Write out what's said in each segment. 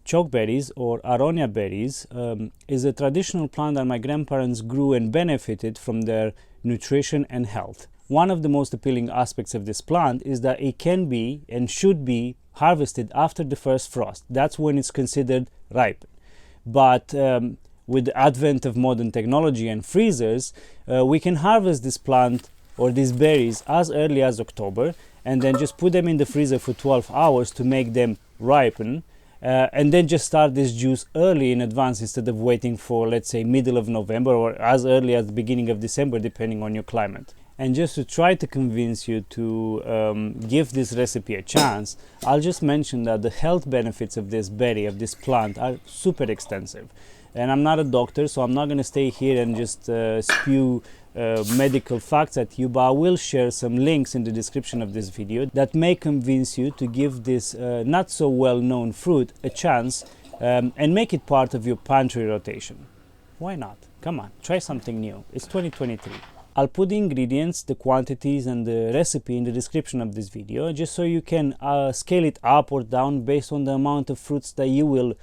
Chokeberries, or Aronia berries, is a traditional plant that my grandparents grew and benefited from their nutrition and health. One of the most appealing aspects of this plant is that it can be and should be harvested after the first frost. That's when it's considered ripe. But with the advent of modern technology and freezers, we can harvest this plant or these berries as early as October, and then just put them in the freezer for 12 hours to make them ripen, and then just start this juice early in advance instead of waiting for, let's say, middle of November or as early as the beginning of December, depending on your climate. And just to try to convince you to give this recipe a chance, I'll just mention that the health benefits of this berry, of this plant, are super extensive. And I'm not a doctor, so I'm not going to stay here and just spew medical facts at you, but I will share some links in the description of this video that may convince you to give this not so well-known fruit a chance and make it part of your pantry rotation. Why not? Come on, try something new. It's 2023. I'll put the ingredients, the quantities and the recipe in the description of this video, just so you can scale it up or down based on the amount of fruits that you will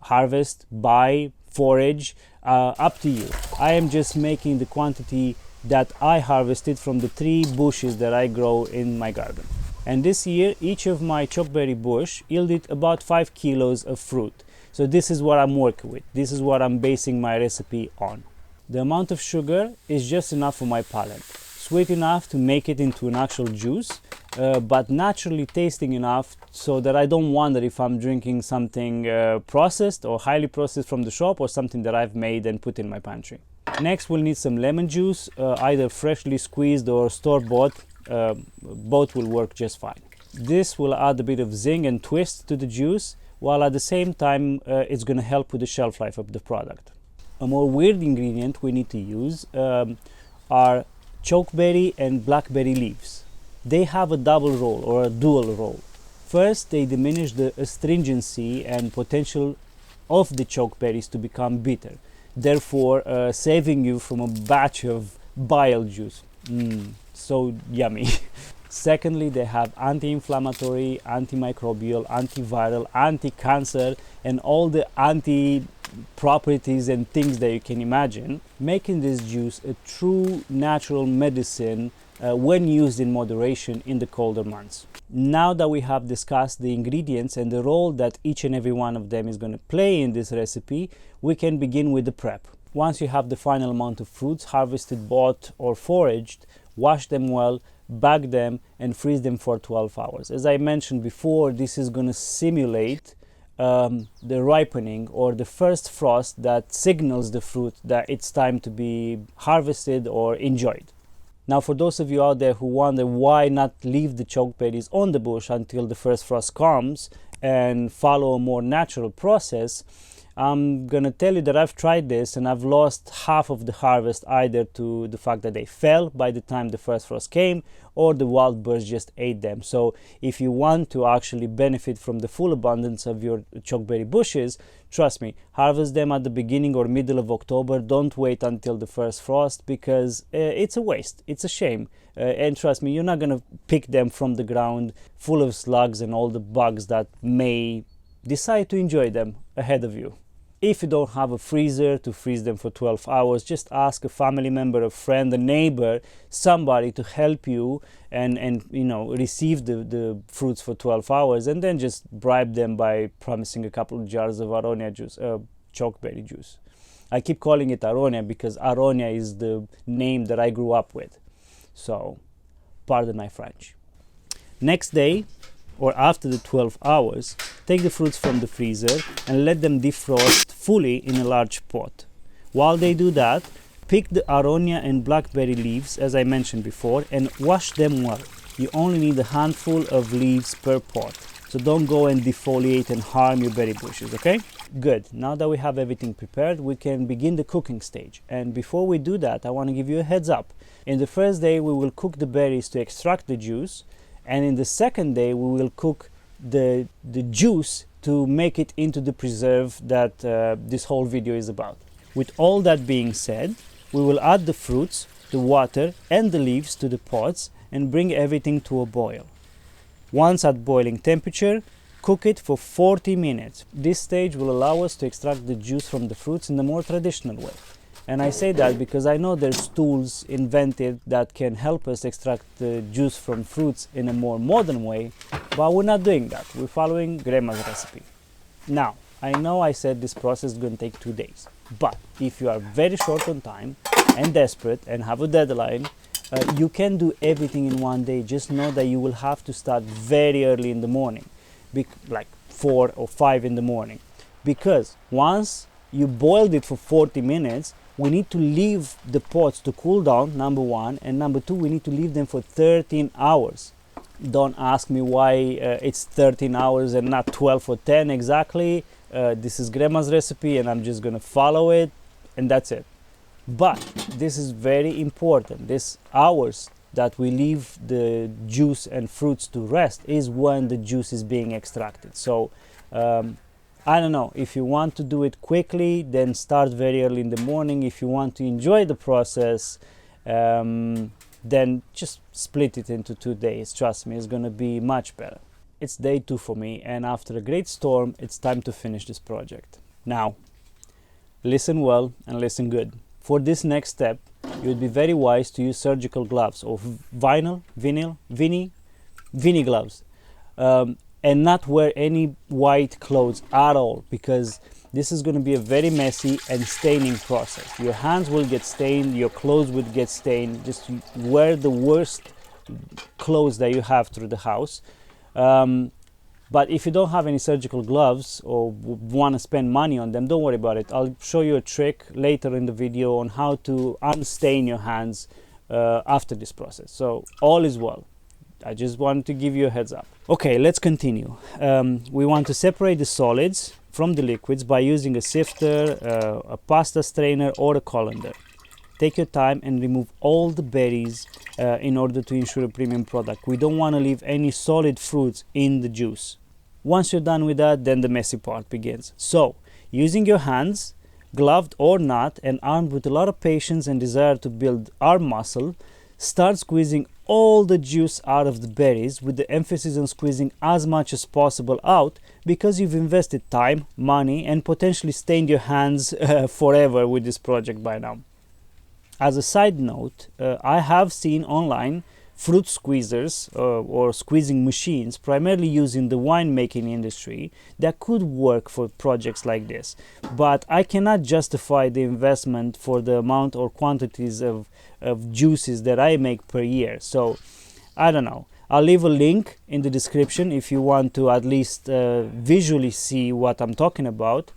harvest, buy, forage, up to you. I am just making the quantity that I harvested from the 3 bushes that I grow in my garden. And this year, each of my chokeberry bush yielded about 5 kilos of fruit. So this is what I'm working with. This is what I'm basing my recipe on. The amount of sugar is just enough for my palate. Sweet enough to make it into an actual juice, but naturally tasting enough so that I don't wonder if I'm drinking something processed or highly processed from the shop or something that I've made and put in my pantry. Next, we'll need some lemon juice, either freshly squeezed or store-bought. Both will work just fine. This will add a bit of zing and twist to the juice, while at the same time it's going to help with the shelf life of the product. A more weird ingredient we need to use are chokeberry and blackberry leaves. They have a double role or a dual role. First, they diminish the astringency and potential of the chokeberries to become bitter, therefore saving you from a batch of bile juice. So yummy. Secondly, they have anti-inflammatory, antimicrobial, antiviral, anti-cancer, and all the anti-properties and things that you can imagine, making this juice a true natural medicine when used in moderation in the colder months. Now that we have discussed the ingredients and the role that each and every one of them is going to play in this recipe, we can begin with the prep. Once you have the final amount of fruits harvested, bought or foraged, wash them well, bag them and freeze them for 12 hours. As I mentioned before, this is going to simulate the ripening or the first frost that signals the fruit that it's time to be harvested or enjoyed. Now, for those of you out there who wonder why not leave the chokeberries on the bush until the first frost comes and follow a more natural process, I'm gonna tell you that I've tried this and I've lost half of the harvest either to the fact that they fell by the time the first frost came or the wild birds just ate them. So if you want to actually benefit from the full abundance of your chokeberry bushes, trust me, harvest them at the beginning or middle of October. Don't wait until the first frost, because it's a waste, it's a shame. And trust me, you're not gonna pick them from the ground full of slugs and all the bugs that may decide to enjoy them ahead of you. If you don't have a freezer to freeze them for 12 hours, just ask a family member, a friend, a neighbor, somebody to help you and you know, receive the fruits for 12 hours, and then just bribe them by promising a couple of jars of Aronia juice, chokeberry juice. I keep calling it Aronia because Aronia is the name that I grew up with. So, pardon my French. Next day, or after the 12 hours, take the fruits from the freezer and let them defrost fully in a large pot. While they do that, pick the Aronia and blackberry leaves, as I mentioned before, and wash them well. You only need a handful of leaves per pot, so don't go and defoliate and harm your berry bushes, okay? Good. Now that we have everything prepared, we can begin the cooking stage. And before we do that, I want to give you a heads up. In the first day, we will cook the berries to extract the juice, and in the second day we will cook the juice to make it into the preserve that this whole video is about. With all that being said, we will add the fruits, the water and the leaves to the pots and bring everything to a boil. Once at boiling temperature, Cook it for 40 minutes. This stage will allow us to extract the juice from the fruits in the more traditional way. And I say that because I know there's tools invented that can help us extract the juice from fruits in a more modern way, but we're not doing that. We're following Grandma's recipe. Now, I know I said this process is going to take 2 days, but if you are very short on time and desperate and have a deadline, you can do everything in 1 day. Just know that you will have to start very early in the morning, like 4 or 5 in the morning, because once you boiled it for 40 minutes, we need to leave the pots to cool down, number one, and number two, we need to leave them for 13 hours. Don't ask me why it's 13 hours and not 12 or 10 exactly. This is Grandma's recipe and I'm just gonna follow it, and that's it. But this is very important. This hours that we leave the juice and fruits to rest is when the juice is being extracted. So I don't know, if you want to do it quickly, then start very early in the morning. If you want to enjoy the process, then just split it into 2 days. Trust me, it's gonna be much better. It's day 2 for me, and after a great storm, it's time to finish this project. Now, listen well and listen good. For this next step, you would be very wise to use surgical gloves or vinyl gloves. And not wear any white clothes at all, because this is going to be a very messy and staining process. Your hands will get stained, your clothes will get stained. Just wear the worst clothes that you have through the house. But if you don't have any surgical gloves or want to spend money on them, don't worry about it. I'll show you a trick later in the video on how to unstain your hands after this process. So all is well. I just wanted to give you a heads up. Okay, let's continue. We want to separate the solids from the liquids by using a sifter, a pasta strainer, or a colander. Take your time and remove all the berries in order to ensure a premium product. We don't want to leave any solid fruits in the juice. Once you're done with that, then the messy part begins. So, using your hands, gloved or not, and armed with a lot of patience and desire to build arm muscle, start squeezing all the juice out of the berries, with the emphasis on squeezing as much as possible out, because you've invested time, money, and potentially stained your hands forever with this project by now. As a side note, I have seen online fruit squeezers or squeezing machines, primarily used in the winemaking industry, that could work for projects like this. But I cannot justify the investment for the amount or quantities of juices that I make per year. So I don't know. I'll leave a link in the description if you want to at least visually see what I'm talking about.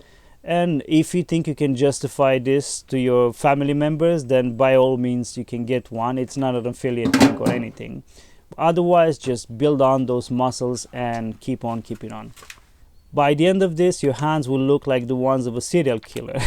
And if you think you can justify this to your family members, then by all means you can get one. It's not an affiliate link or anything. Otherwise, just build on those muscles and keep on keeping on. By the end of this, your hands will look like the ones of a serial killer.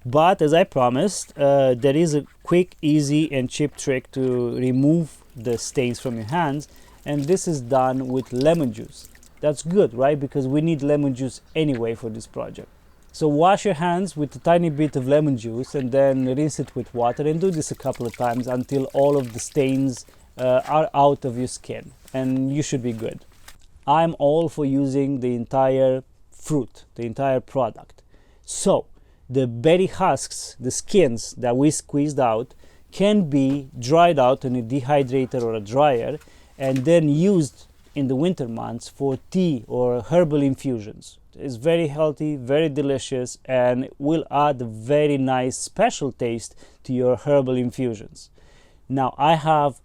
But as I promised, there is a quick, easy, and cheap trick to remove the stains from your hands, and this is done with lemon juice. That's good, right? Because we need lemon juice anyway for this project. So wash your hands with a tiny bit of lemon juice and then rinse it with water, and do this a couple of times until all of the stains are out of your skin, and you should be good. I'm all for using the entire fruit, the entire product. So the berry husks, the skins that we squeezed out, can be dried out in a dehydrator or a dryer and then used in the winter months for tea or herbal infusions. It's very healthy, very delicious, and will add a very nice special taste to your herbal infusions. Now I have,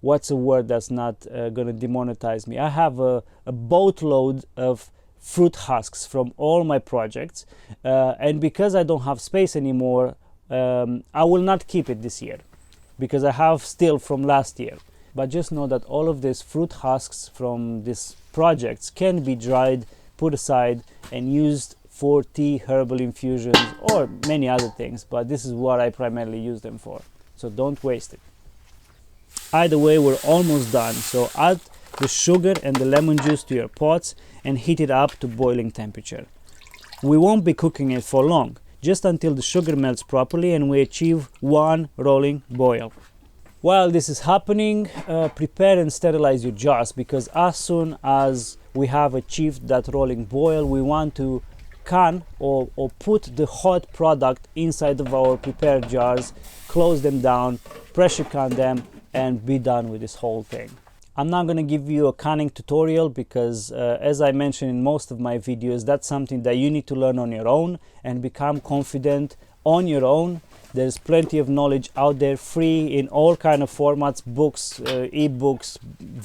what's a word that's not going to demonetize me? I have a boatload of fruit husks from all my projects, and because I don't have space anymore, I will not keep it this year because I have still from last year. But just know that all of these fruit husks from these projects can be dried, put aside, and used for tea, herbal infusions, or many other things, but this is what I primarily use them for, so don't waste it. Either way, we're almost done, so add the sugar and the lemon juice to your pots and heat it up to boiling temperature. We won't be cooking it for long, just until the sugar melts properly and we achieve one rolling boil. While this is happening, prepare and sterilize your jars, because as soon as we have achieved that rolling boil, we want to can or put the hot product inside of our prepared jars, close them down, pressure can them, and be done with this whole thing. I'm not going to give you a canning tutorial because as I mentioned in most of my videos, that's something that you need to learn on your own and become confident on your own. There's plenty of knowledge out there, free in all kind of formats, books, ebooks,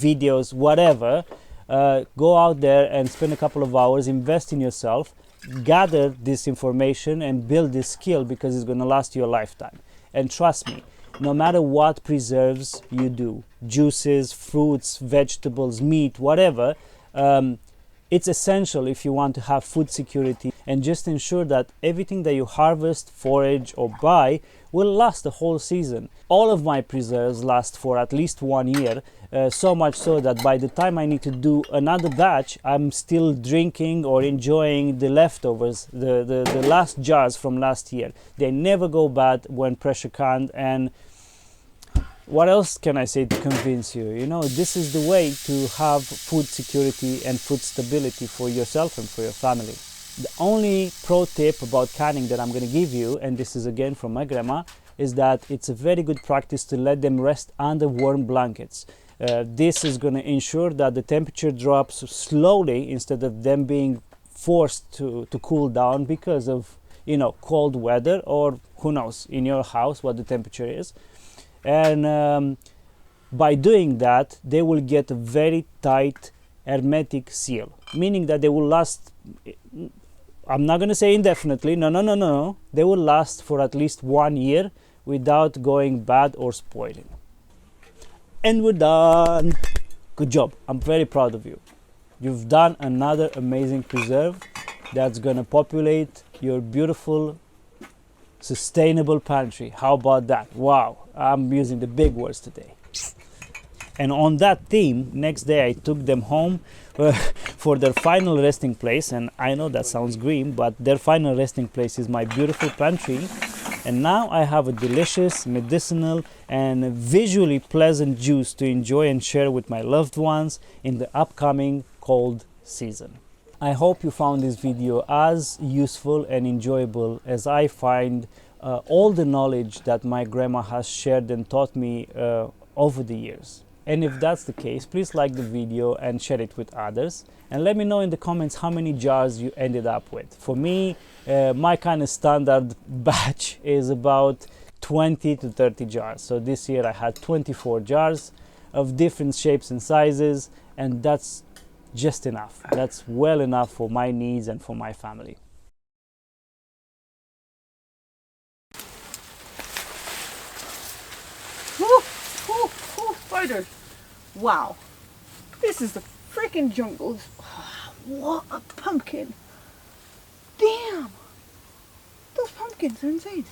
videos, whatever. Go out there and spend a couple of hours, invest in yourself, gather this information and build this skill, because it's going to last you a lifetime. And trust me, no matter what preserves you do, juices, fruits, vegetables, meat, whatever, it's essential if you want to have food security, and just ensure that everything that you harvest, forage or buy will last the whole season. All of my preserves last for at least 1 year, so much so that by the time I need to do another batch, I'm still drinking or enjoying the leftovers, the last jars from last year. They never go bad when pressure canned. And what else can I say to convince you? You know, this is the way to have food security and food stability for yourself and for your family. The only pro tip about canning that I'm going to give you, and this is again from my grandma, is that it's a very good practice to let them rest under warm blankets. This is going to ensure that the temperature drops slowly instead of them being forced to cool down because of, you know, cold weather, or who knows in your house what the temperature is. And by doing that, they will get a very tight hermetic seal, meaning that they will last, I'm not going to say indefinitely, no, they will last for at least 1 year without going bad or spoiling. And we're done. Good job. I'm very proud of you. You've done another amazing preserve that's going to populate your beautiful sustainable pantry. How about that? Wow, I'm using the big words today. And on that theme, next day I took them home for their final resting place. And I know that sounds grim, but their final resting place is my beautiful pantry. And now I have a delicious, medicinal and visually pleasant juice to enjoy and share with my loved ones in the upcoming cold season. I hope you found this video as useful and enjoyable as I find all the knowledge that my grandma has shared and taught me over the years. And if that's the case, please like the video and share it with others. And let me know in the comments how many jars you ended up with. For me, my kind of standard batch is about 20 to 30 jars. So this year I had 24 jars of different shapes and sizes, and that's just enough. That's well enough for my needs and for my family. Spiders! Wow, this is the freaking jungle. What a pumpkin! Damn, those pumpkins are insane.